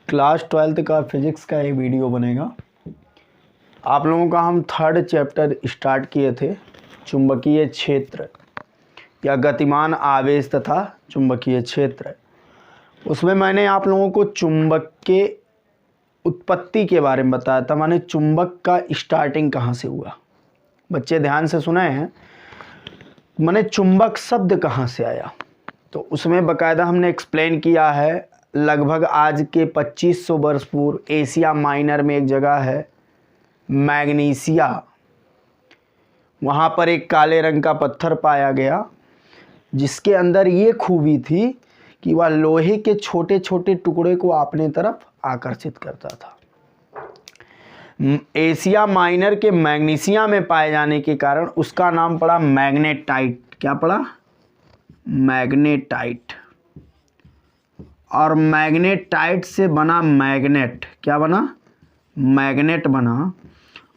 Class 12th का physics का एक वीडियो बनेगा। आप लोगों का हम 3rd चैप्टर स्टार्ट किए थे, चुंबकीय क्षेत्र या गतिमान आवेश तथा चुंबकीय क्षेत्र। उसमें मैंने आप लोगों को चुंबक के उत्पत्ति के बारे में बताया था, माने चुंबक का स्टार्टिंग कहाँ से हुआ। बच्चे ध्यान से सुने हैं, माने चुंबक शब्द कहाँ से आया। तो उसमें बकायदा हमने एक्सप्लेन किया है। लगभग आज के 2500 वर्ष पूर्व एशिया माइनर में एक जगह है मैग्नीशिया, वहाँ पर एक काले रंग का पत्थर पाया गया जिसके अंदर ये खूबी थी कि वह लोहे के छोटे छोटे टुकड़े को अपने तरफ आकर्षित करता था। एशिया माइनर के मैग्नीशिया में पाए जाने के कारण उसका नाम पड़ा मैग्नेटाइट। क्या पड़ा? मैग्नेटाइट। और मैग्नेटाइट से बना मैग्नेट। क्या बना? मैग्नेट बना।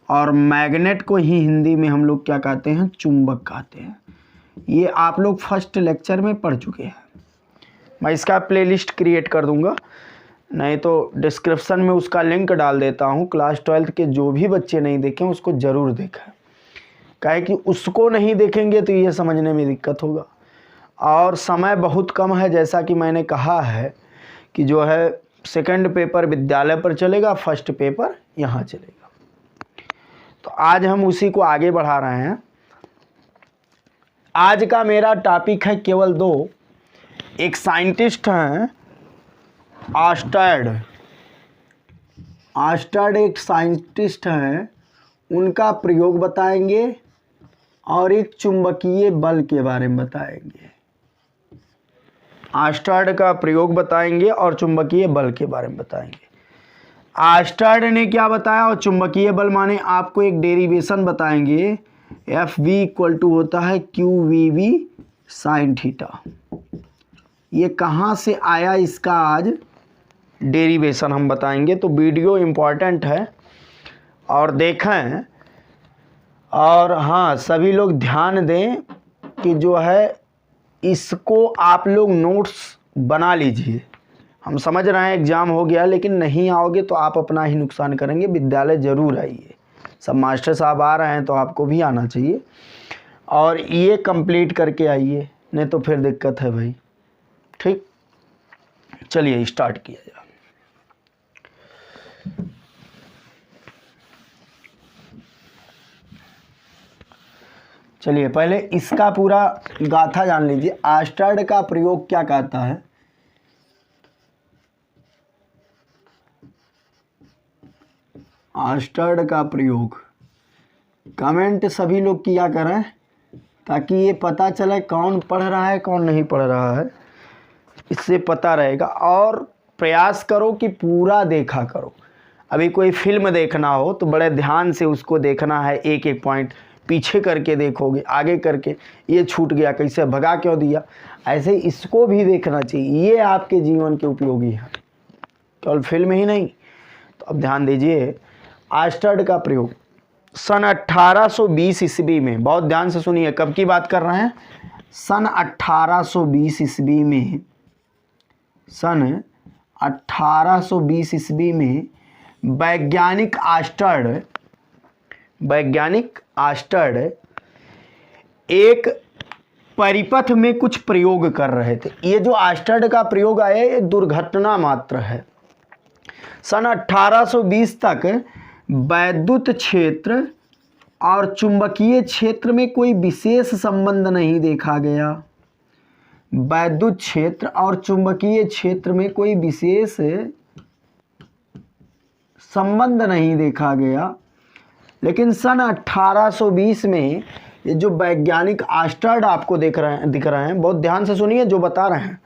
और मैग्नेट को ही हिंदी में हम लोग क्या कहते हैं? चुंबक कहते हैं। ये आप लोग फर्स्ट लेक्चर में पढ़ चुके हैं। मैं इसका प्लेलिस्ट क्रिएट कर दूंगा, नहीं तो डिस्क्रिप्शन में उसका लिंक डाल देता हूँ। क्लास 12th के जो भी बच्चे नहीं देखें उसको ज़रूर देखें, काहे कि उसको नहीं देखेंगे तो ये समझने में दिक्कत होगा। और समय बहुत कम है, जैसा कि मैंने कहा है कि जो है सेकंड पेपर विद्यालय पर चलेगा, फर्स्ट पेपर यहाँ चलेगा। तो आज हम उसी को आगे बढ़ा रहे हैं। आज का मेरा टॉपिक है केवल 2। एक साइंटिस्ट हैं ऑर्स्टेड। ऑर्स्टेड एक साइंटिस्ट हैं, उनका प्रयोग बताएंगे और एक चुंबकीय बल के बारे में बताएंगे। ऑर्स्टेड का प्रयोग बताएंगे और चुंबकीय बल के बारे में बताएंगे। ऑर्स्टेड ने क्या बताया और चुंबकीय बल माने आपको एक डेरिवेशन बताएंगे। Fv = होता है QVV sin थीटा। ये कहाँ से आया इसका आज डेरिवेशन हम बताएंगे। तो वीडियो इम्पॉर्टेंट है और देखें। और हाँ, सभी लोग ध्यान दें कि जो है इसको आप लोग नोट्स बना लीजिए। हम समझ रहे हैं एग्ज़ाम हो गया, लेकिन नहीं आओगे तो आप अपना ही नुकसान करेंगे। विद्यालय ज़रूर आइए, सब मास्टर साहब आ रहे हैं तो आपको भी आना चाहिए और ये कंप्लीट करके आइए, नहीं तो फिर दिक्कत है भाई। ठीक, चलिए स्टार्ट किया जाए। चलिए पहले इसका पूरा गाथा जान लीजिए। ऑर्स्टेड का प्रयोग क्या कहता है? ऑर्स्टेड का प्रयोग कमेंट सभी लोग किया करें ताकि ये पता चले कौन पढ़ रहा है कौन नहीं पढ़ रहा है, इससे पता रहेगा। और प्रयास करो कि पूरा देखा करो। अभी कोई फिल्म देखना हो तो बड़े ध्यान से उसको देखना है, एक एक पॉइंट पीछे करके देखोगे, आगे करके ये छूट गया, कैसे भगा क्यों दिया, ऐसे इसको भी देखना चाहिए। ये आपके जीवन के उपयोगी है, केवल फिल्म ही नहीं। तो अब ध्यान दीजिए, ऑर्स्टेड का प्रयोग सन 1820 ईस्वी में, बहुत ध्यान से सुनिए, कब की बात कर रहे हैं? सन 1820 ईस्वी में। सन 1820 ईस्वी में वैज्ञानिक ऑर्स्टेड एक परिपथ में कुछ प्रयोग कर रहे थे। ये जो ऑर्स्टेड का प्रयोग आया ये दुर्घटना मात्र है। सन 1820 तक वैद्युत क्षेत्र और चुंबकीय क्षेत्र में कोई विशेष संबंध नहीं देखा गया। वैद्युत क्षेत्र और चुंबकीय क्षेत्र में कोई विशेष संबंध नहीं देखा गया। लेकिन सन 1820 में ये जो वैज्ञानिक ऑर्स्टेड आपको दिख रहे हैं, बहुत ध्यान से सुनिए जो बता रहे हैं।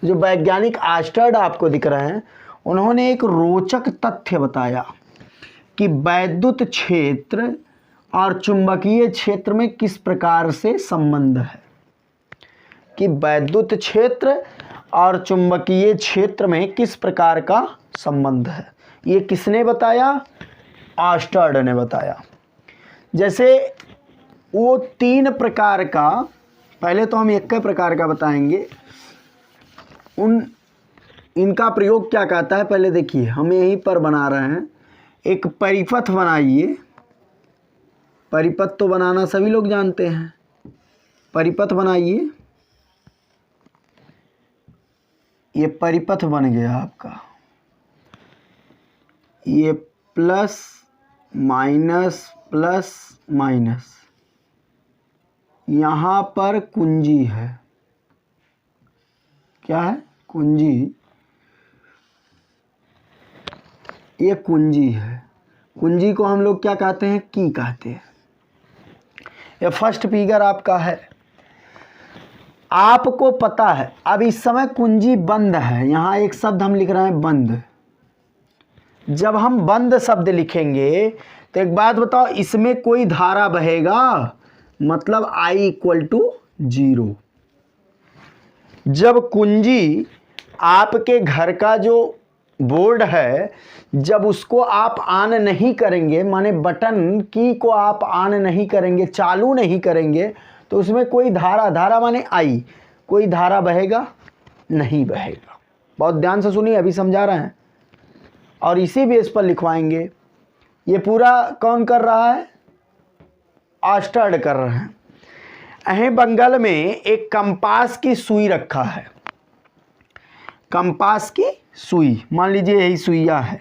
जो वैज्ञानिक ऑर्स्टेड आपको दिख रहे हैं, उन्होंने एक रोचक तथ्य बताया कि वैद्युत क्षेत्र और चुंबकीय क्षेत्र में किस प्रकार से संबंध है। कि वैद्युत क्षेत्र और चुंबकीय क्षेत्र में किस प्रकार का संबंध है। ये किसने बताया? ऑर्स्टेड ने बताया। जैसे वो 3 प्रकार का, पहले तो हम एक प्रकार का बताएंगे। उन इनका प्रयोग क्या कहता है, पहले देखिए हम यहीं पर बना रहे हैं। एक परिपथ बनाइए, परिपथ तो बनाना सभी लोग जानते हैं। परिपथ बनाइए, ये परिपथ बन गया आपका। ये प्लस माइनस प्लस माइनस, यहाँ पर कुंजी है। क्या है? कुंजी। ये कुंजी है। कुंजी को हम लोग क्या कहते हैं? की कहते हैं। ये फर्स्ट फिगर आपका है। आपको पता है अब इस समय कुंजी बंद है, यहाँ एक शब्द हम लिख रहे हैं बंद। जब हम बंद शब्द लिखेंगे तो एक बात बताओ, इसमें कोई धारा बहेगा? मतलब I = 0। जब कुंजी आपके घर का जो बोर्ड है, जब उसको आप ऑन नहीं करेंगे, माने बटन की को आप ऑन नहीं करेंगे, चालू नहीं करेंगे, तो उसमें कोई धारा माने I, कोई धारा बहेगा? नहीं बहेगा। बहुत ध्यान से सुनिए, अभी समझा रहे हैं और इसी बेस पर लिखवाएंगे। ये पूरा कौन कर रहा है? ऑस्टर्ड कर रहे हैं। अहें बंगल में एक कंपास की सुई रखा है। कंपास की सुई, मान लीजिए यही सुइया है।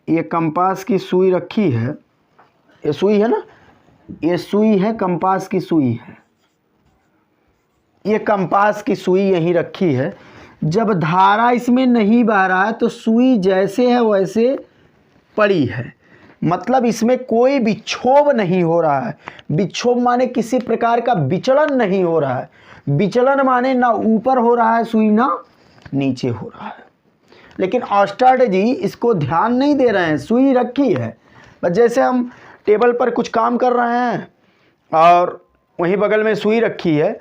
ये कंपास की सुई रखी है, ये सुई है ना, ये सुई है, कंपास की सुई है। ये कंपास की सुई यहीं रखी है। जब धारा इसमें नहीं बह रहा है तो सुई जैसे है वैसे पड़ी है, मतलब इसमें कोई विक्षोभ नहीं हो रहा है। विक्षोभ माने किसी प्रकार का विचलन नहीं हो रहा है। विचलन माने ना ऊपर हो रहा है सुई, ना नीचे हो रहा है। लेकिन ऑस्टर्ड जी इसको ध्यान नहीं दे रहे हैं। सुई रखी है, बस जैसे हम टेबल पर कुछ काम कर रहे हैं और वहीं बगल में सुई रखी है,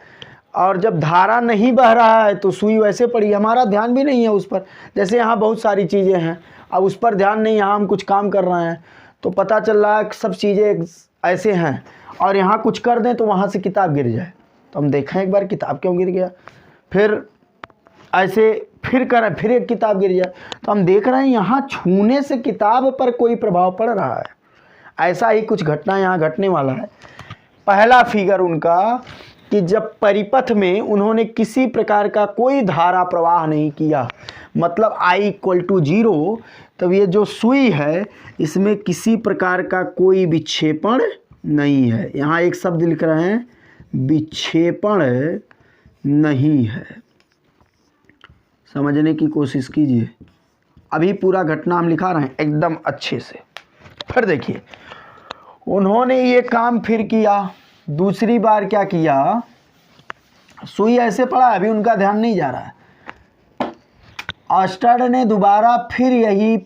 और जब धारा नहीं बह रहा है तो सुई वैसे पड़ी, हमारा ध्यान भी नहीं है उस पर। जैसे यहाँ बहुत सारी चीज़ें हैं, अब उस पर ध्यान नहीं, यहाँ हम कुछ काम कर रहे हैं तो पता चल रहा है कि सब चीज़ें ऐसे हैं, और यहाँ कुछ कर दें तो वहाँ से किताब गिर जाए, तो हम देखें एक बार किताब क्यों गिर गया, फिर ऐसे फिर करें, फिर एक किताब गिर जाए, तो हम देख रहे हैं यहाँ छूने से किताब पर कोई प्रभाव पड़ रहा है। ऐसा ही कुछ घटना यहाँ घटने वाला है। पहला फिगर उनका कि जब परिपथ में उन्होंने किसी प्रकार का कोई धारा प्रवाह नहीं किया, मतलब I = 0, तब ये जो सुई है इसमें किसी प्रकार का कोई विक्षेपण नहीं है। यहाँ एक शब्द लिख रहे हैं, विक्षेपण नहीं है। समझने की कोशिश कीजिए, अभी पूरा घटना हम लिखा रहे हैं एकदम अच्छे से। फिर देखिए उन्होंने ये काम फिर किया, दूसरी बार क्या किया, सुई ऐसे पड़ा, अभी उनका ध्यान नहीं जा रहा है। ऑस्टर्ड ने दोबारा फिर यही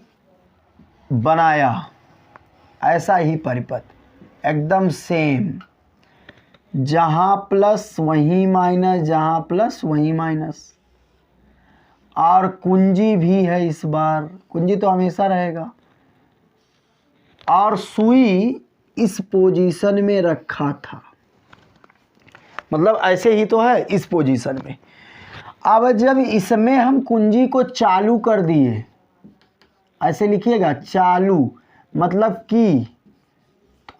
बनाया, ऐसा ही परिपथ, एकदम सेम, जहाँ प्लस वहीं माइनस, जहाँ प्लस वहीं माइनस, और कुंजी भी है इस बार, कुंजी तो हमेशा रहेगा, और सुई इस पोजीशन में रखा था, मतलब ऐसे ही तो है इस पोजीशन में। अब जब इसमें हम कुंजी को चालू कर दिए, ऐसे लिखिएगा चालू, मतलब कि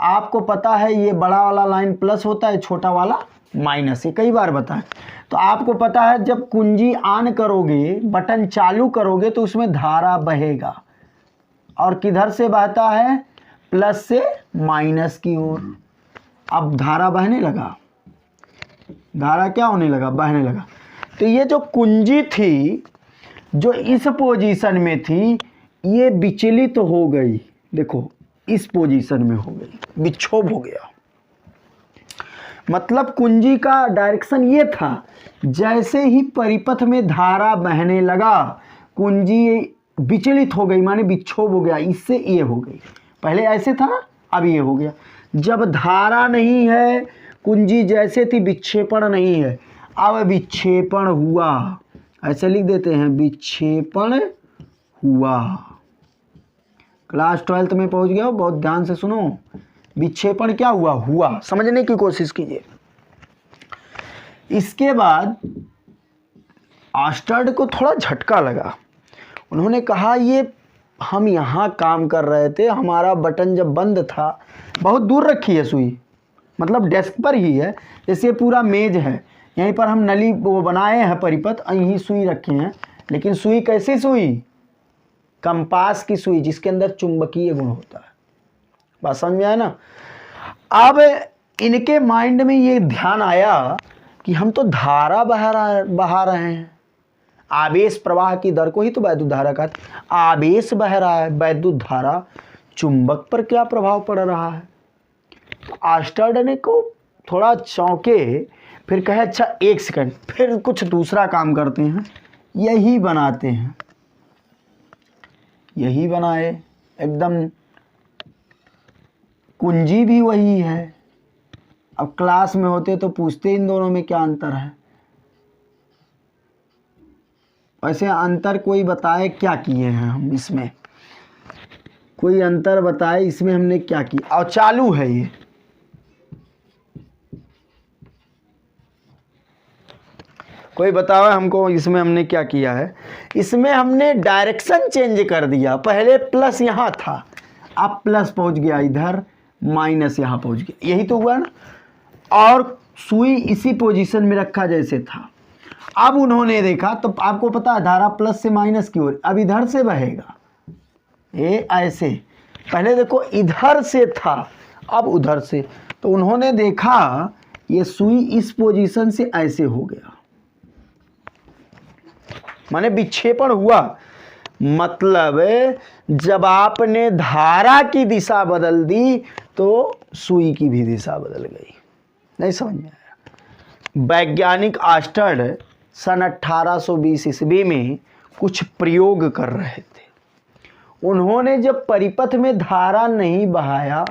आपको पता है ये बड़ा वाला लाइन प्लस होता है, छोटा वाला माइनस, ये कई बार बताएं। तो आपको पता है जब कुंजी ऑन करोगे, बटन चालू करोगे तो उसमें धारा बहेगा, और किधर से बहता है, प्लस से माइनस की ओर। अब धारा बहने लगा, धारा क्या होने लगा, बहने लगा। तो ये जो कुंजी थी जो इस पोजीशन में थी, ये विचलित हो गई, देखो इस पोजीशन में हो गई, विक्षोभ हो गया। मतलब कुंजी का डायरेक्शन ये था, जैसे ही परिपथ में धारा बहने लगा कुंजी विचलित हो गई, माने विक्षोभ हो गया, इससे ये हो गई। पहले ऐसे था ना, अब ये हो गया। जब धारा नहीं है, कुंजी जैसे थी, विक्षेपण नहीं है, अब विक्षेपण हुआ, ऐसे लिख देते हैं, विक्षेपण हुआ। क्लास 12th में पहुंच गया हो, बहुत ध्यान से सुनो। विक्षेपण क्या हुआ, हुआ, समझने की कोशिश कीजिए। इसके बाद ऑस्टर्ड को थोड़ा झटका लगा। उन्होंने कहा ये हम यहाँ काम कर रहे थे, हमारा बटन जब बंद था, बहुत दूर रखी है सुई, मतलब डेस्क पर ही है, जैसे पूरा मेज है, यहीं पर हम नली वो बनाए हैं परिपथ, यहीं सुई रखे हैं, लेकिन सुई कैसी सुई? कंपास की सुई, जिसके अंदर चुंबकीय गुण होता है। बात समझ में आया ना? अब इनके माइंड में ये ध्यान आया कि हम तो धारा बहा रहे हैं, आवेश प्रवाह की दर को ही तो वैद्युत धारा कहते हैं। आवेश बह रहा है, वैद्युत धारा, चुंबक पर क्या प्रभाव पड़ रहा है? ऑस्टर्ड ने को थोड़ा चौंके, फिर कहे अच्छा एक सेकंड, फिर कुछ दूसरा काम करते हैं, यही बनाते हैं। यही बनाए, एकदम कुंजी भी वही है। अब क्लास में होते तो पूछते इन दोनों में क्या अंतर है। वैसे अंतर कोई बताए क्या किए हैं हम इसमें, कोई अंतर बताए इसमें हमने क्या किया। और चालू है ये, कोई बताओ हमको इसमें हमने क्या किया है। इसमें हमने डायरेक्शन चेंज कर दिया, पहले प्लस यहाँ था, अब प्लस पहुंच गया इधर, माइनस यहाँ पहुंच गया, यही तो हुआ ना। और सुई इसी पोजीशन में रखा जैसे था। अब उन्होंने देखा तो आपको पता है धारा प्लस से माइनस की ओर, अब इधर से बहेगा, ये ऐसे, पहले देखो इधर से था, अब उधर से, तो उन्होंने देखा ये सुई इस पोजीशन से ऐसे हो गया, माने विक्षेपण हुआ। मतलब जब आपने धारा की दिशा बदल दी तो सुई की भी दिशा बदल गई। नहीं समझ में आया? वैज्ञानिक ऑस्टर्ड सन 1820 ईस्वी में कुछ प्रयोग कर रहे थे। उन्होंने जब परिपथ में धारा नहीं बहाया,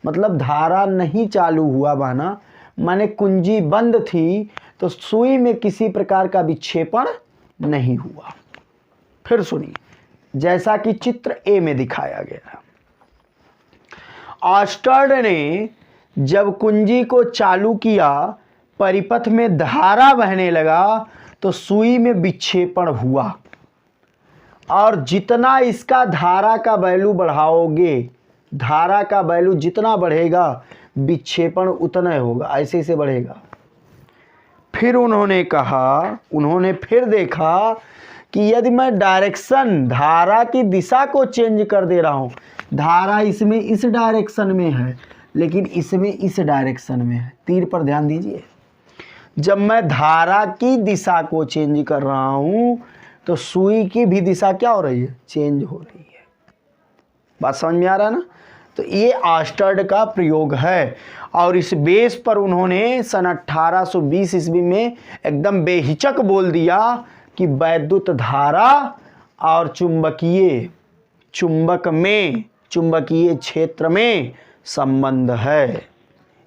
मतलब धारा नहीं चालू हुआ बहना, माने कुंजी बंद थी, तो सुई में किसी प्रकार का विक्षेपण नहीं हुआ। फिर सुनिए, जैसा कि चित्र ए में दिखाया गया। ऑस्टर्ड ने जब कुंजी को चालू किया, परिपथ में धारा बहने लगा, तो सुई में विक्षेपण हुआ, और जितना इसका धारा का वैल्यू बढ़ाओगे, धारा का वैल्यू जितना बढ़ेगा विक्षेपण उतना होगा, ऐसे से बढ़ेगा। फिर उन्होंने कहा, उन्होंने फिर देखा कि यदि मैं डायरेक्शन, धारा की दिशा को चेंज कर दे रहा हूँ, धारा इसमें इस डायरेक्शन में है लेकिन इसमें इस डायरेक्शन में है, तीर पर ध्यान दीजिए, जब मैं धारा की दिशा को चेंज कर रहा हूँ तो सुई की भी दिशा क्या हो रही है? चेंज हो रही है। बात समझ में आ रहा है ना? तो ये ऑस्टर्ड का प्रयोग है, और इस बेस पर उन्होंने सन 1820 ईस्वी में एकदम बेहिचक बोल दिया कि वैद्युत धारा और चुंबक में, चुंबकीय क्षेत्र में संबंध है।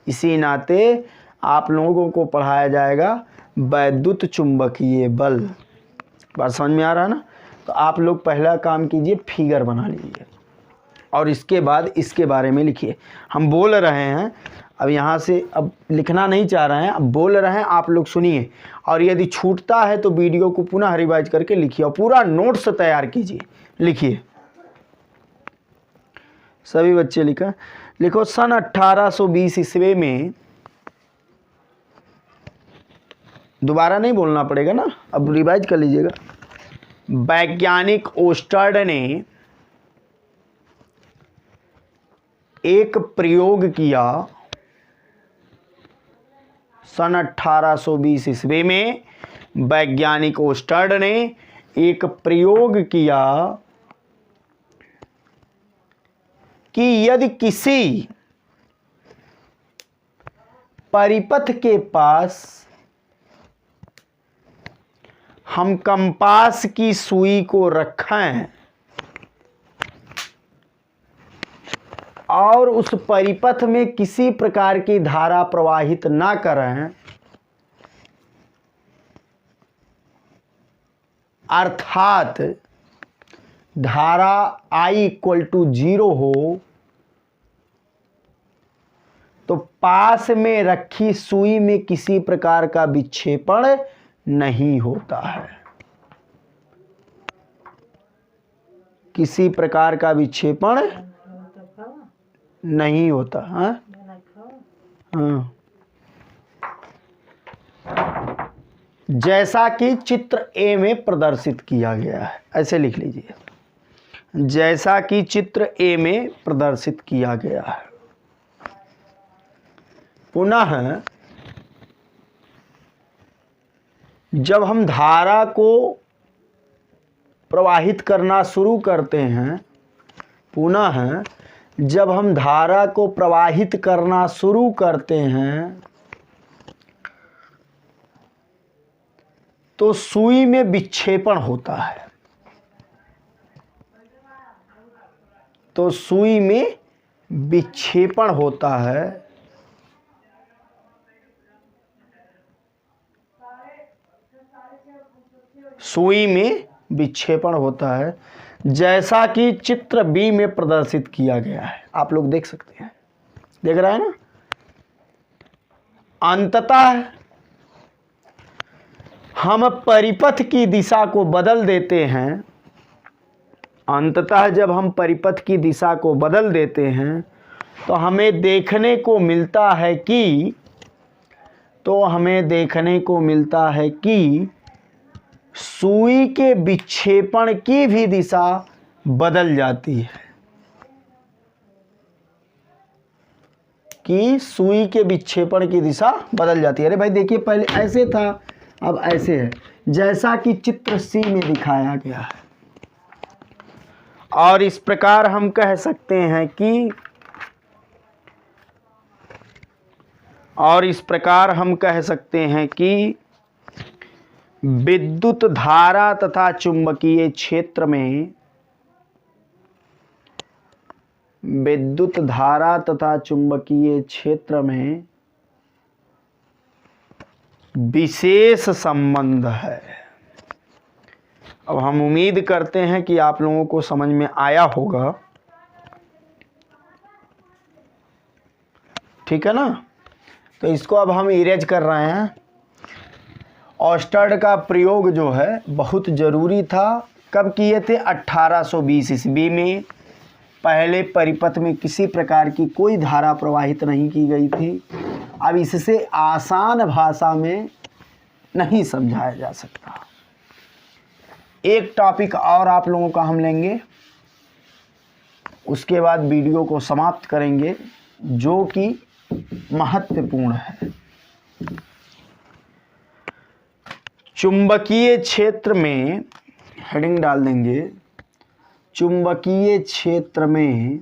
इसी नाते आप लोगों को पढ़ाया जाएगा वैद्युत चुंबकीय बल। बात समझ में आ रहा है ना? तो आप लोग पहला काम कीजिए, फिगर बना लीजिए और इसके बाद इसके बारे में लिखिए। हम बोल रहे हैं, अब यहाँ से अब लिखना नहीं चाह रहे हैं, अब बोल रहे हैं, आप लोग सुनिए, और यदि छूटता है तो वीडियो को पुनः रिवाइज करके लिखिए और पूरा नोट्स तैयार कीजिए। लिखिए, सभी बच्चे लिखो सन 1820 ईस्वी में, दोबारा नहीं बोलना पड़ेगा ना, अब रिवाइज कर लीजिएगा। वैज्ञानिक ऑस्टर्ड ने एक प्रयोग किया सन 1820 ईस्वी में। वैज्ञानिक ऑस्टर्ड ने एक प्रयोग किया कि यदि किसी परिपथ के पास हम कंपास की सुई को रखें और उस परिपथ में किसी प्रकार की धारा प्रवाहित ना करें, अर्थात धारा I = 0 हो, तो पास में रखी सुई में किसी प्रकार का विक्षेपण नहीं होता है। किसी प्रकार का विक्षेपण नहीं होता। हाँ हाँ, जैसा कि चित्र ए में प्रदर्शित किया गया है, ऐसे लिख लीजिए, जैसा कि चित्र ए में प्रदर्शित किया गया है। पुनः जब हम धारा को प्रवाहित करना शुरू करते हैं, पुनः जब हम धारा को प्रवाहित करना शुरू करते हैं तो सुई में विक्षेपण होता है, तो सुई में विक्षेपण होता है। सुई में विक्षेपण होता है, जैसा कि चित्र बी में प्रदर्शित किया गया है। आप लोग देख सकते हैं, देख रहे हैं ना। अंततः हम परिपथ की दिशा को बदल देते हैं, अंततः जब हम परिपथ की दिशा को बदल देते हैं तो हमें देखने को मिलता है कि सुई के विक्षेपण की भी दिशा बदल जाती है, कि सुई के विक्षेपण की दिशा बदल जाती है। अरे भाई देखिए, पहले ऐसे था, अब ऐसे है, जैसा कि चित्र सी में दिखाया गया है। और इस प्रकार हम कह सकते हैं कि विद्युत धारा तथा चुंबकीय क्षेत्र में विशेष संबंध है। अब हम उम्मीद करते हैं कि आप लोगों को समझ में आया होगा, ठीक है ना। तो इसको अब हम इरेज कर रहे हैं। ऑस्टर्ड का प्रयोग जो है बहुत ज़रूरी था। कब किए थे? 1820 ईस्वी में। पहले परिपथ में किसी प्रकार की कोई धारा प्रवाहित नहीं की गई थी। अब इससे आसान भाषा में नहीं समझाया जा सकता। एक टॉपिक और आप लोगों का हम लेंगे, उसके बाद वीडियो को समाप्त करेंगे, जो कि महत्वपूर्ण है। चुंबकीय क्षेत्र में हेडिंग डाल देंगे, चुंबकीय क्षेत्र में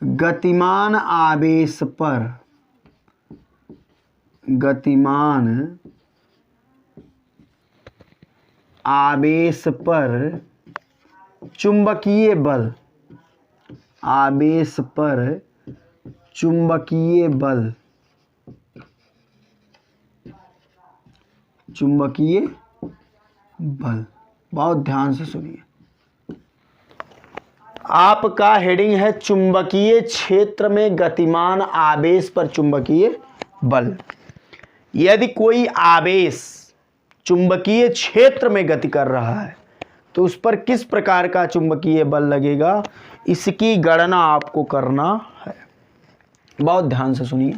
गतिमान आवेश पर चुंबकीय बल, बहुत ध्यान से सुनिए। आपका हेडिंग है चुंबकीय क्षेत्र में गतिमान आवेश पर चुंबकीय बल। यदि कोई आवेश चुंबकीय क्षेत्र में गति कर रहा है तो उस पर किस प्रकार का चुंबकीय बल लगेगा, इसकी गणना आपको करना है। बहुत ध्यान से सुनिए।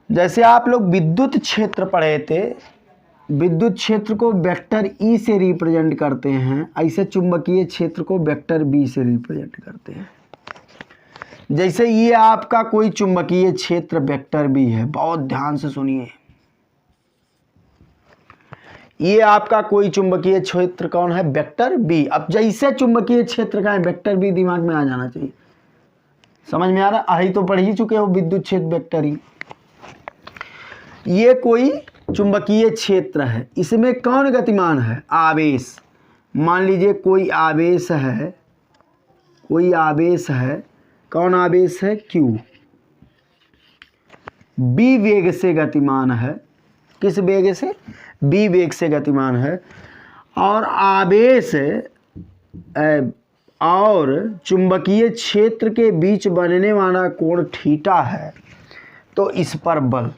जैसे आप लोग विद्युत क्षेत्र पढ़े थे, विद्युत क्षेत्र को वेक्टर ई से रिप्रेजेंट करते हैं, ऐसे चुंबकीय क्षेत्र को वेक्टर बी से रिप्रेजेंट करते हैं। जैसे ये आपका कोई चुंबकीय क्षेत्र वेक्टर बी है, बहुत ध्यान से सुनिए। ये आपका कोई चुंबकीय क्षेत्र कौन है? Vector B. अब जैसे चुंबकीय क्षेत्र का है वेक्टर बी दिमाग में आ जाना चाहिए। समझ में आ रहा? आई तो पढ़ ही चुके हो विद्युत क्षेत्र वेक्टर ई। ये कोई चुंबकीय क्षेत्र है, इसमें कौन गतिमान है? आवेश। मान लीजिए कोई आवेश है, कौन आवेश है? Q। B वेग से गतिमान है। किस वेग से? B वेग से गतिमान है। और और चुंबकीय क्षेत्र के बीच बनने वाला कोण थीटा है तो इस पर बल,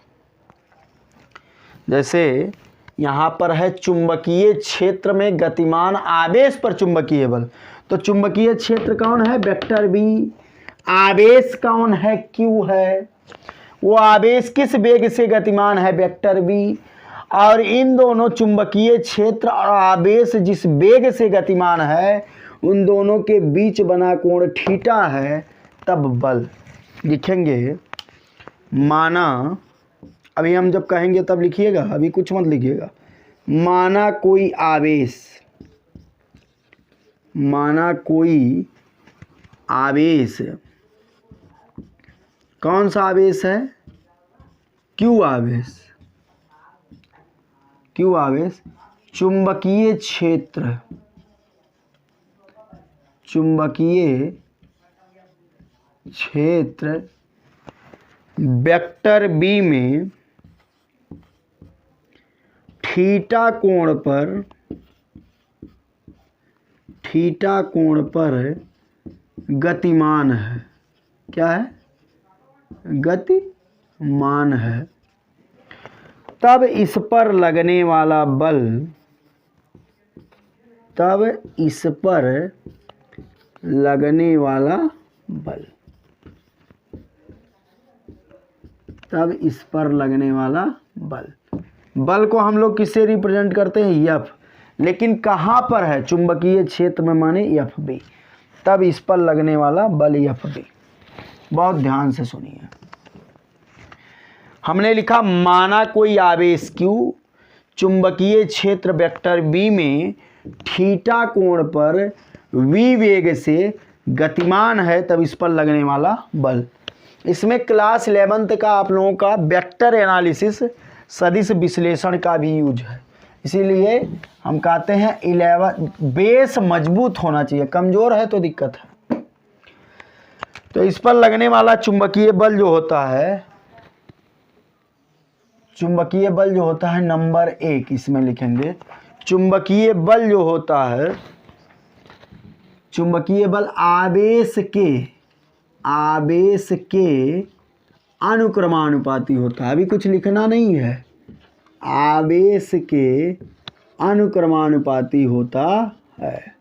जैसे यहाँ पर है चुंबकीय क्षेत्र में गतिमान आवेश पर चुंबकीय बल, तो चुंबकीय क्षेत्र कौन है, वेक्टर बी, आवेश कौन है, क्यू है, वो आवेश किस वेग से गतिमान है, वेक्टर बी, और इन दोनों चुंबकीय क्षेत्र और आवेश जिस वेग से गतिमान है उन दोनों के बीच बना कोण थीटा है, तब बल लिखेंगे। माना, अभी हम जब कहेंगे तब लिखिएगा, अभी कुछ मत लिखिएगा। माना कोई आवेश, कौन सा आवेश है, क्यू आवेश, चुंबकीय क्षेत्र वेक्टर बी में थीटा कोण पर गतिमान है, क्या है, गतिमान है, तब इस पर लगने वाला बल, तब इस पर लगने वाला बल को हम लोग किससे रिप्रेजेंट करते हैं, एफ, लेकिन कहाँ पर है, चुंबकीय क्षेत्र में, माने एफ बी, तब इस पर लगने वाला बल एफ बी। बहुत ध्यान से सुनिए, हमने लिखा माना कोई आवेश क्यू चुंबकीय क्षेत्र वेक्टर बी में थीटा कोण पर वी वेग से गतिमान है, तब इस पर लगने वाला बल। इसमें क्लास 11th का आप लोगों का वेक्टर एनालिसिस, सदिश विश्लेषण का भी यूज है, इसीलिए हम कहते हैं 11 बेस मजबूत होना चाहिए, कमज़ोर है तो दिक्कत है। तो इस पर लगने वाला चुंबकीय बल जो होता है नंबर 1, इसमें लिखेंगे चुंबकीय बल जो होता है, चुंबकीय बल आवेश के अनुक्रमानुपाती होता है, अभी कुछ लिखना नहीं है, आवेश के अनुक्रमानुपाती होता है,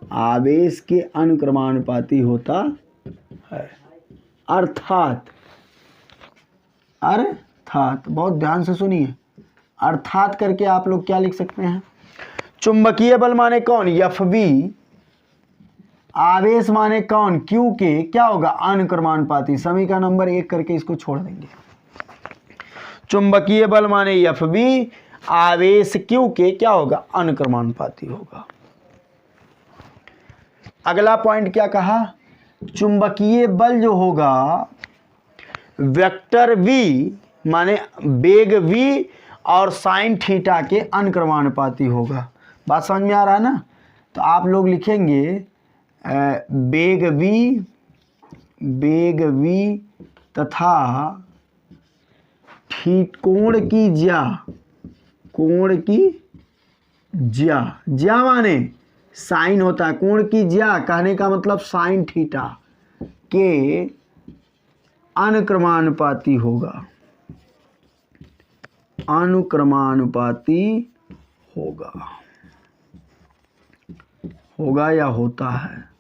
आवेश के अनुक्रमानुपाती होता है, अर्थात बहुत ध्यान से सुनिए, अर्थात करके आप लोग क्या लिख सकते हैं, चुंबकीय बल माने कौन, एफ बी, आवेश माने कौन, क्यू के, क्या होगा, अनुक्रमानुपाती, समीकरण नंबर 1 करके इसको छोड़ देंगे। चुंबकीय बल माने एफ बी, आवेश क्यू के क्या होगा, अनुक्रमानुपाती होगा। अगला पॉइंट क्या कहा, चुंबकीय बल जो होगा वेक्टर वी माने वेग v और साइन थीटा के अनुक्रमानुपाती होगा। बात समझ में आ रहा है ना, तो आप लोग लिखेंगे वेग v तथा कोण की ज्या माने साइन होता है, कोण की ज्या कहने का मतलब साइन थीटा के अनुक्रमानुपाती होगा या होता है।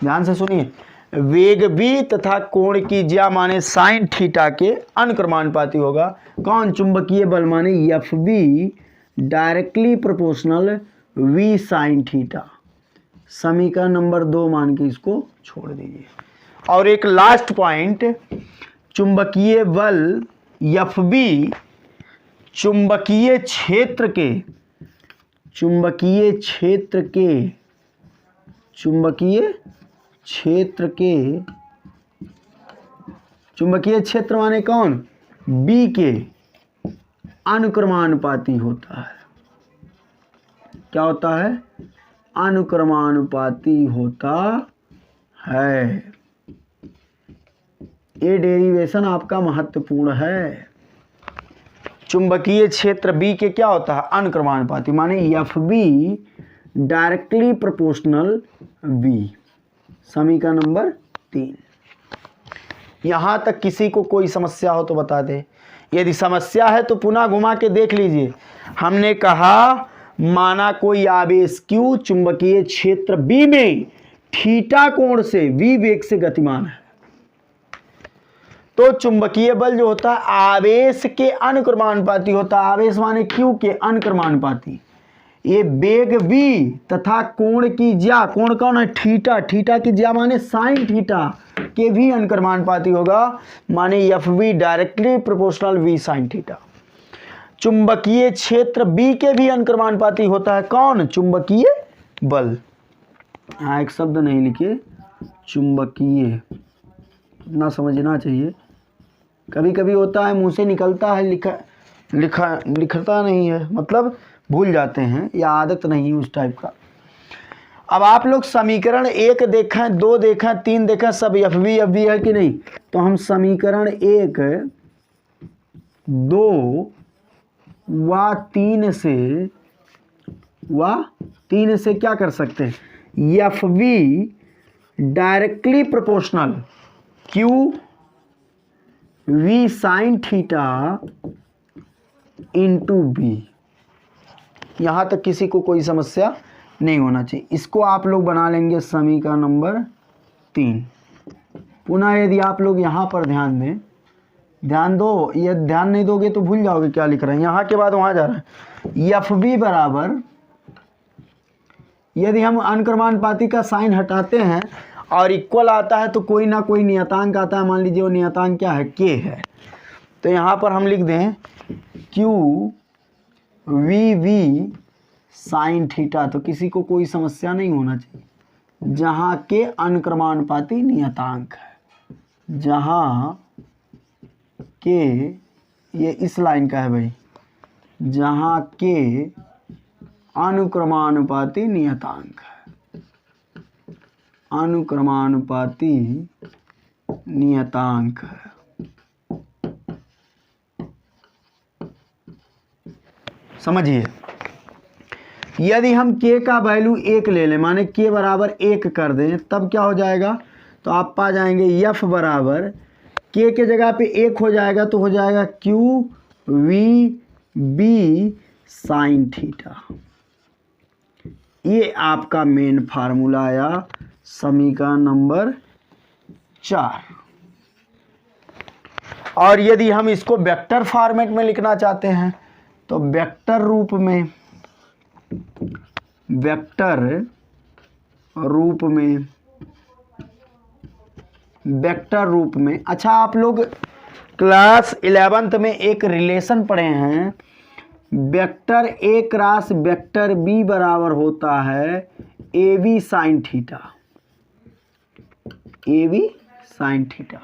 ध्यान से सुनिए, वेग v तथा कोण की ज्या माने साइन थीटा के अनुक्रमानुपाती होगा। कौन, चुंबकीय बल माने F be directly proportional v sine theta. समीकरण नंबर 2 मान के इसको छोड़ दीजिए। और एक लास्ट पॉइंट, चुंबकीय बल एफ बी चुंबकीय क्षेत्र माने कौन, बी के अनुक्रमानुपाती होता है। क्या होता है, अनुक्रमानुपाती होता है। ये डेरिवेशन आपका महत्वपूर्ण है। चुंबकीय क्षेत्र बी के क्या होता है, अनुक्रमानुपाती, माने F be directly proportional v। समीकरण नंबर 3। यहाँ तक किसी को कोई समस्या हो तो बता दे। यदि समस्या है तो पुनः घुमा के देख लीजिए। हमने कहा माना कोई आवेश Q चुंबकीय क्षेत्र B में थीटा कोण से v वेग से गतिमान है, तो चुंबकीय बल जो होता है आवेश के अनुक्रमानुपाती होता है। आवेश माने Q के अनुक्रमानुपाती। ये वेग v तथा कोण की ज्या, कोण कौन है थीटा, थीटा की ज्या माने साइन थीटा के भी अनुक्रमानुपाती होगा, माने F V directly proportional v sine theta. चुंबकीय क्षेत्र B के भी अनुक्रमानुपाती होता है कौन, चुंबकीय बल। यहाँ एक शब्द नहीं लिखे चुंबकीय, इतना समझना चाहिए। कभी कभी होता है मुंह से निकलता है, लिखता नहीं है, मतलब भूल जाते हैं या आदत नहीं उस टाइप का। अब आप लोग समीकरण 1 देखें, 2 देखें, 3 देखें, सब एफ वी है कि नहीं। तो हम समीकरण 1, 2 व 3 से क्या कर सकते हैं, F V directly proportional Q V sine theta into B. यहाँ तक किसी को कोई समस्या नहीं होना चाहिए। इसको आप लोग बना लेंगे समीकरण नंबर 3। पुनः यदि आप लोग यहाँ पर ध्यान दें, ध्यान दो, ये ध्यान नहीं दोगे तो भूल जाओगे क्या लिख रहे हैं। यहाँ के बाद वहाँ जा रहा है एफ बी बराबर, यदि हम अनुक्रमानुपाती का साइन हटाते हैं और इक्वल आता है तो कोई ना कोई नियतांक आता है। मान लीजिए वो नियतांक क्या है, के है। तो यहाँ पर हम लिख दें Q V V sine theta, तो किसी को कोई समस्या नहीं होना चाहिए। जहाँ के अनुक्रमानुपाती नियतांक है, जहाँ के, ये इस लाइन का है भाई, जहाँ के अनुक्रमानुपाती नियतांक है, अनुक्रमानुपाती नियतांक है। समझिए, यदि हम k का वैल्यू 1 ले लें, माने k बराबर 1 कर दें, तब क्या हो जाएगा, तो आप पा जाएंगे f बराबर k के जगह पे 1 हो जाएगा, तो हो जाएगा q v b sine theta. ये आपका मेन फार्मूला आया समीकरण नंबर 4। और यदि हम इसको वेक्टर फॉर्मेट में लिखना चाहते हैं तो वेक्टर रूप में, वेक्टर रूप में। अच्छा, आप लोग क्लास 11th में एक रिलेशन पढ़े हैं, vector A cross vector B बराबर होता है A B sine theta, A B sine theta.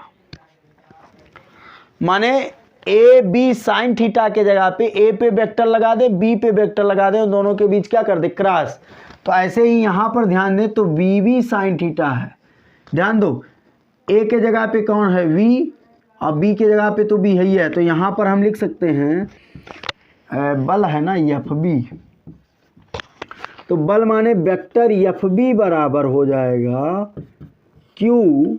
माने ए बी साइन थीटा के जगह पे ए पे वेक्टर लगा दे, बी पे वेक्टर लगा दे, दोनों के बीच क्या कर दे, क्रॉस। तो ऐसे ही यहाँ पर ध्यान दें तो बी बी साइन थीटा है। ध्यान दो, ए के जगह पे कौन है, वी, और बी के जगह पे तो बी है ही है। तो यहाँ पर हम लिख सकते हैं बल है ना एफ बी, तो बल माने वेक्टर एफ बी बराबर हो जाएगा क्यू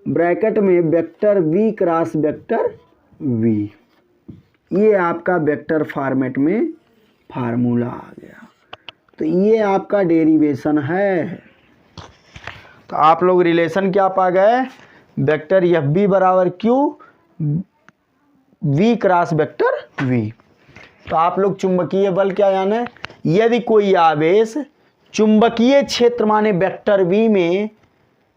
ब्रैकेट में vector v cross vector v। ये आपका वेक्टर फॉर्मेट में फार्मूला आ गया। तो ये आपका डेरिवेशन है। तो आप लोग रिलेशन क्या पा गए, वेक्टर एफ बी बराबर Q v cross vector v। तो आप लोग चुंबकीय बल क्या जाने, यदि कोई आवेश चुंबकीय क्षेत्र माने वेक्टर v में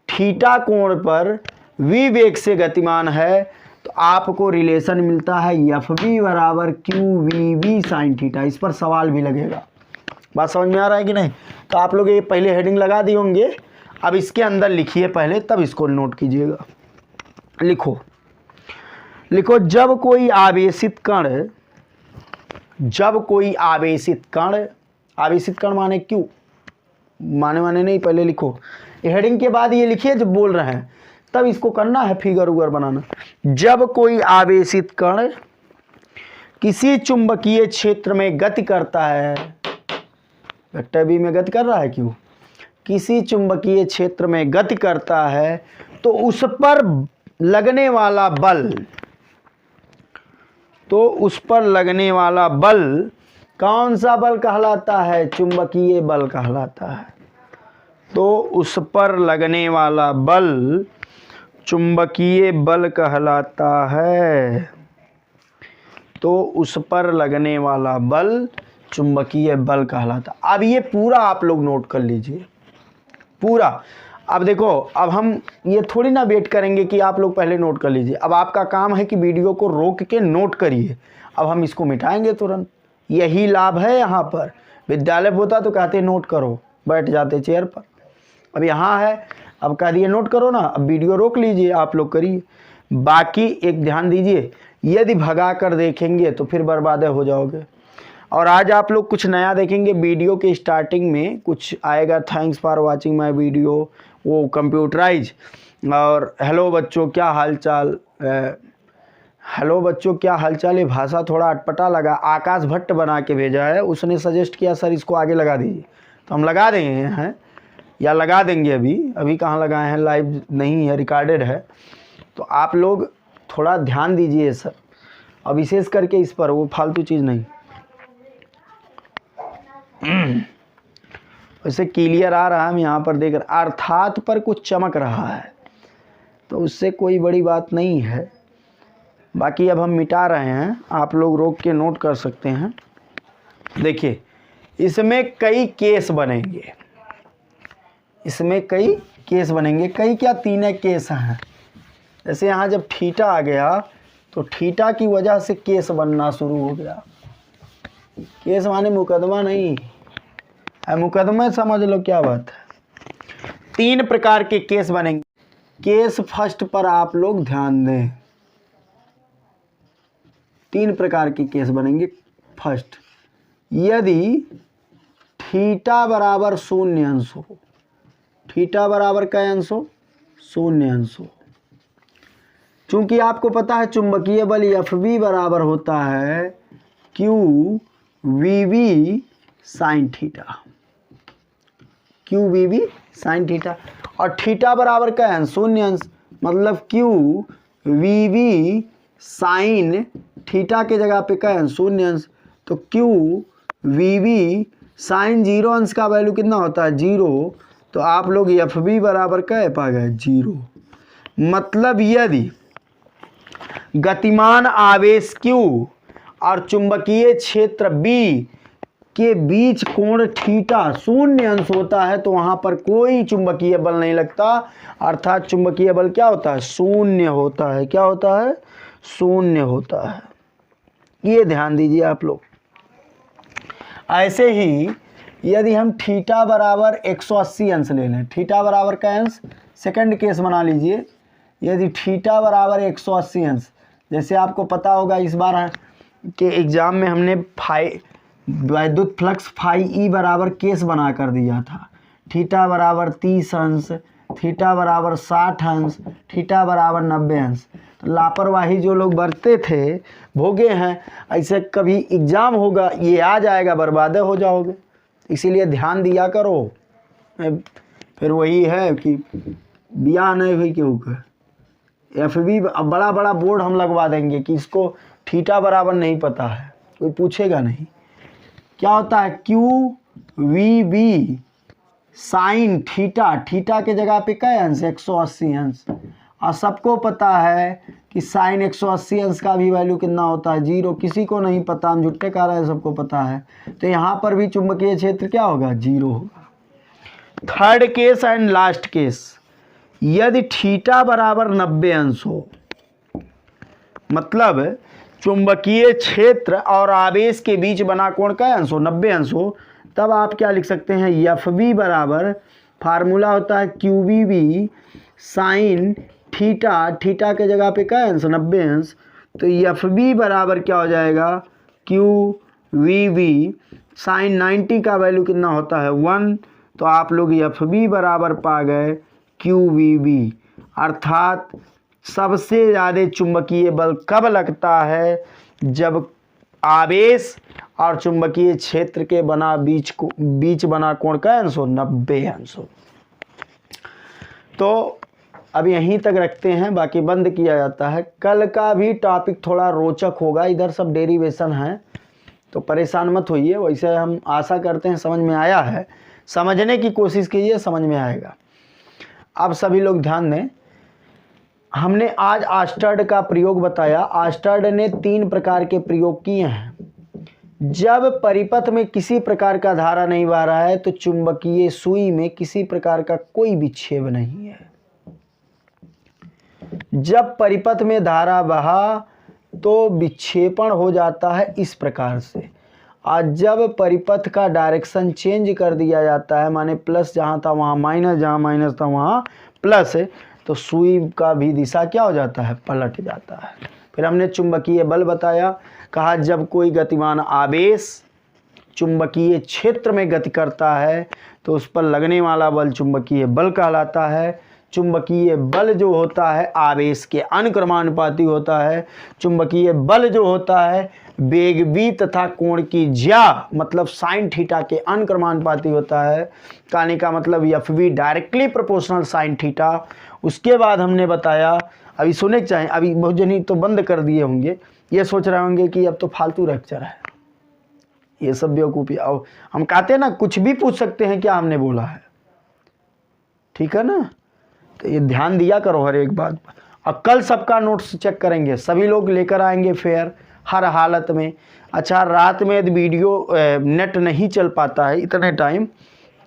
थीटा कोण पर v वेग से गतिमान है, तो आपको रिलेशन मिलता है एफ बी बराबर Q V B sine theta. इस पर सवाल भी लगेगा, बात समझ में आ रहा है कि नहीं। तो आप लोग ये पहले हेडिंग लगा दिए होंगे, अब इसके अंदर लिखिए पहले, तब इसको नोट कीजिएगा। लिखो लिखो, जब कोई आवेशित कण, आवेशित कण माने क्यों, माने नहीं, पहले लिखो। ये हेडिंग के बाद ये लिखिए जब बोल रहे हैं, तब इसको करना है फिगर उगर बनाना। जब कोई आवेशित कण किसी चुंबकीय क्षेत्र में गति करता है, वेक्टर बी में गति कर रहा है, क्यों? किसी चुंबकीय क्षेत्र में गति करता है तो उस पर लगने वाला बल, तो उस पर लगने वाला बल कौन सा बल कहलाता है? चुंबकीय बल कहलाता है। तो उस पर लगने वाला बल चुंबकीय बल कहलाता है। तो उस पर लगने वाला बल चुंबकीय बल कहलाता। अब ये पूरा आप लोग नोट कर लीजिए, पूरा। अब देखो, अब हम ये थोड़ी ना वेट करेंगे कि आप लोग पहले नोट कर लीजिए। अब आपका काम है कि वीडियो को रोक के नोट करिए। अब हम इसको मिटाएंगे तुरंत, यही लाभ है यहाँ पर। विद्यालय होता तो कहते नोट करो, बैठ जाते चेयर पर। अब यहाँ है, अब कह दिए नोट करो ना, अब वीडियो रोक लीजिए, आप लोग करिए। बाकी एक ध्यान दीजिए, यदि भगा कर देखेंगे तो फिर बर्बाद हो जाओगे। और आज आप लोग कुछ नया देखेंगे। वीडियो के स्टार्टिंग में कुछ आएगा, thanks for watching my video, वो कंप्यूटराइज, और हेलो बच्चों क्या हालचाल, हेलो बच्चों क्या हालचाल। ये भाषा थोड़ा अटपटा लगा, आकाश भट्ट बना के भेजा है, उसने सजेस्ट किया सर इसको आगे लगा दीजिए, तो हम लगा देंगे हैं या लगा देंगे। अभी कहाँ लगाए हैं, लाइव नहीं है, रिकॉर्डेड है। तो आप लोग थोड़ा ध्यान दीजिए सर, और विशेष करके इस पर, वो फालतू चीज़ नहीं। वैसे क्लियर आ रहा है, हम यहाँ पर देख रहे, अर्थात पर कुछ चमक रहा है, तो उससे कोई बड़ी बात नहीं है। बाकी अब हम मिटा रहे हैं, आप लोग रोक के नोट कर सकते हैं। देखिए, इसमें कई केस बनेंगे, इसमें कई केस बनेंगे, कई क्या, 3 केस हैं। जैसे यहाँ जब थीटा आ गया तो थीटा की वजह से केस बनना शुरू हो गया। केस माने मुकदमा नहीं है, मुकदमा समझ लो क्या बात है। 3 प्रकार के केस बनेंगे। केस फर्स्ट पर आप लोग ध्यान दें, 3 प्रकार के केस बनेंगे। फर्स्ट, यदि थीटा बराबर 0 अंश हो, थीटा बराबर क्या अंश हो, 0 अंश हो। चूंकि आपको पता है चुंबकीय बल एफ बी बराबर होता है Q V B sine theta, Q V B sine theta, और थीटा बराबर क्या है, 0 अंश, मतलब Q V B sine theta के जगह पे क्या है, 0 अंश। तो क्यू वी बी साइन 0 अंश का वैल्यू कितना होता है, 0। तो आप लोग एफ बी बराबर क्या पा गए, 0। मतलब यदि गतिमान आवेश Q और चुंबकीय क्षेत्र B के बीच कोण थीटा 0 अंश होता है तो वहां पर कोई चुंबकीय बल नहीं लगता, अर्थात चुंबकीय बल क्या होता है, 0 होता है। क्या होता है, 0 होता है। ये ध्यान दीजिए आप लोग। ऐसे ही यदि हम थीटा बराबर 180 अंश ले लें, थीटा बराबर का अंश, सेकंड केस बना लीजिए। यदि थीटा बराबर 180 अंश, जैसे आपको पता होगा इस बार के एग्जाम में हमने वैद्युत फ्लक्स फाई ई बराबर केस बना कर दिया था। थीटा बराबर 30 अंश, थीटा बराबर 60 अंश, थीटा बराबर 90 अंश। तो लापरवाही जो लोग बरते थे भोगे हैं। ऐसे कभी एग्ज़ाम होगा, ये आ जाएगा, बर्बाद हो जाओगे। इसीलिए ध्यान दिया करो। फिर वही है कि ब्याह नहीं हुई क्यों कर, एफ बी बड़ा बड़ा बोर्ड हम लगवा देंगे कि इसको थीटा बराबर नहीं पता है, कोई पूछेगा नहीं। क्या होता है, Q V B sine theta, theta के जगह पे क्या अंश, 180 अंश। और सबको पता है कि साइन 180 अंश का भी वैल्यू कितना होता है, 0। किसी को नहीं पता, हम झुट्टे कह रहे हैं, सबको पता है। तो यहाँ पर भी चुंबकीय क्षेत्र क्या होगा, 0 होगा। Third case and last case, यदि थीटा बराबर 90 अंश हो, मतलब चुंबकीय क्षेत्र और आवेश के बीच बना कोण का अंश हो, 90 अंश हो, तब आप क्या लिख सकते हैं, एफ बी बराबर, फार्मूला होता है Q B B sine theta, theta के जगह पे क्या अंश, 90 अंश। तो एफ बी बराबर क्या हो जाएगा, क्यू वी बी साइन 90 का वैल्यू कितना होता है, 1। तो आप लोग एफ बी बराबर पा गए क्यू वी बी। अर्थात सबसे ज़्यादा चुंबकीय बल कब लगता है, जब आवेश और चुंबकीय क्षेत्र के बना बीच बना कोण का अंश हो 90 अंश हो। तो अब यहीं तक रखते हैं, बाकी बंद किया जाता है। कल का भी टॉपिक थोड़ा रोचक होगा, इधर सब डेरिवेशन है तो परेशान मत होइए। वैसे हम आशा करते हैं समझ में आया है, समझने की कोशिश कीजिए, समझ में आएगा। अब सभी लोग ध्यान दें, हमने आज आस्टर्ड का प्रयोग बताया। आस्टर्ड ने 3 प्रकार के प्रयोग किए हैं। जब परिपथ में किसी प्रकार का धारा नहीं बह रहा है तो चुंबकीय सुई में किसी प्रकार का कोई विक्षेप नहीं है। जब परिपथ में धारा बहा तो विक्षेपण हो जाता है इस प्रकार से। और जब परिपथ का डायरेक्शन चेंज कर दिया जाता है, माने प्लस जहाँ था वहाँ माइनस, जहाँ माइनस था वहाँ प्लस है, तो सुई का भी दिशा क्या हो जाता है, पलट जाता है। फिर हमने चुंबकीय बल बताया, कहा जब कोई गतिमान आवेश चुंबकीय क्षेत्र में गति करता है तो उस पर लगने वाला बल चुंबकीय बल कहलाता है। चुंबकीय बल जो होता है आवेश के अनुक्रमानुपाती होता है। चुंबकीय बल जो होता है वेग v तथा कोण की ज्या मतलब साइन थीटा के अनुक्रमानुपाती होता है। कहने का मतलब Fv directly proportional sine theta. उसके बाद हमने बताया, अभी सुने चाहें, अभी बहुत जनी तो बंद कर दिए होंगे, ये सोच रहे होंगे कि अब तो फालतू लेक्चर है, ये सब बेवकूफ़ी। आओ हम कहते हैं ना, कुछ भी पूछ सकते हैं क्या हमने बोला है, ठीक है ना। तो ये ध्यान दिया करो हर एक बात पर। और कल सबका नोट्स चेक करेंगे, सभी लोग लेकर आएंगे फेयर हर हालत में। अच्छा, रात में यदि वीडियो नेट नहीं चल पाता है इतने टाइम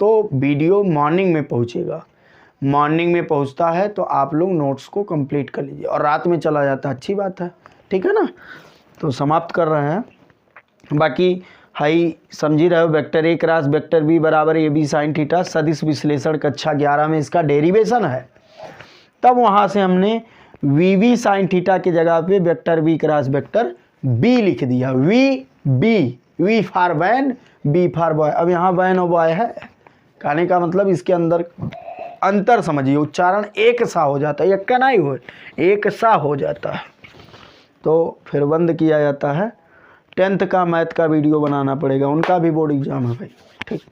तो वीडियो मॉर्निंग में पहुंचेगा। मॉर्निंग में पहुंचता है तो आप लोग नोट्स को कंप्लीट कर लीजिए, और रात में चला जाता है अच्छी बात है, ठीक है ना। तो समाप्त कर रहे हैं। बाकी हाई समझ ही रहे हो, vector A cross vector B बराबर ए बी साइन थीटा सदिश विश्लेषण कक्षा 11 में इसका डेरिवेशन है। तब वहाँ से हमने वी वी साइन थीटा की जगह पे vector B cross vector B लिख दिया। V B, V for van, B for boy. अब यहाँ वैन और बॉय है, कहने का मतलब इसके अंदर अंतर समझिए, उच्चारण एक सा हो जाता है, एक का नहीं हो, एक सा हो जाता है। तो फिर बंद किया जाता है। 10th का मैथ का वीडियो बनाना पड़ेगा, उनका भी बोर्ड एग्जाम है भाई, ठीक।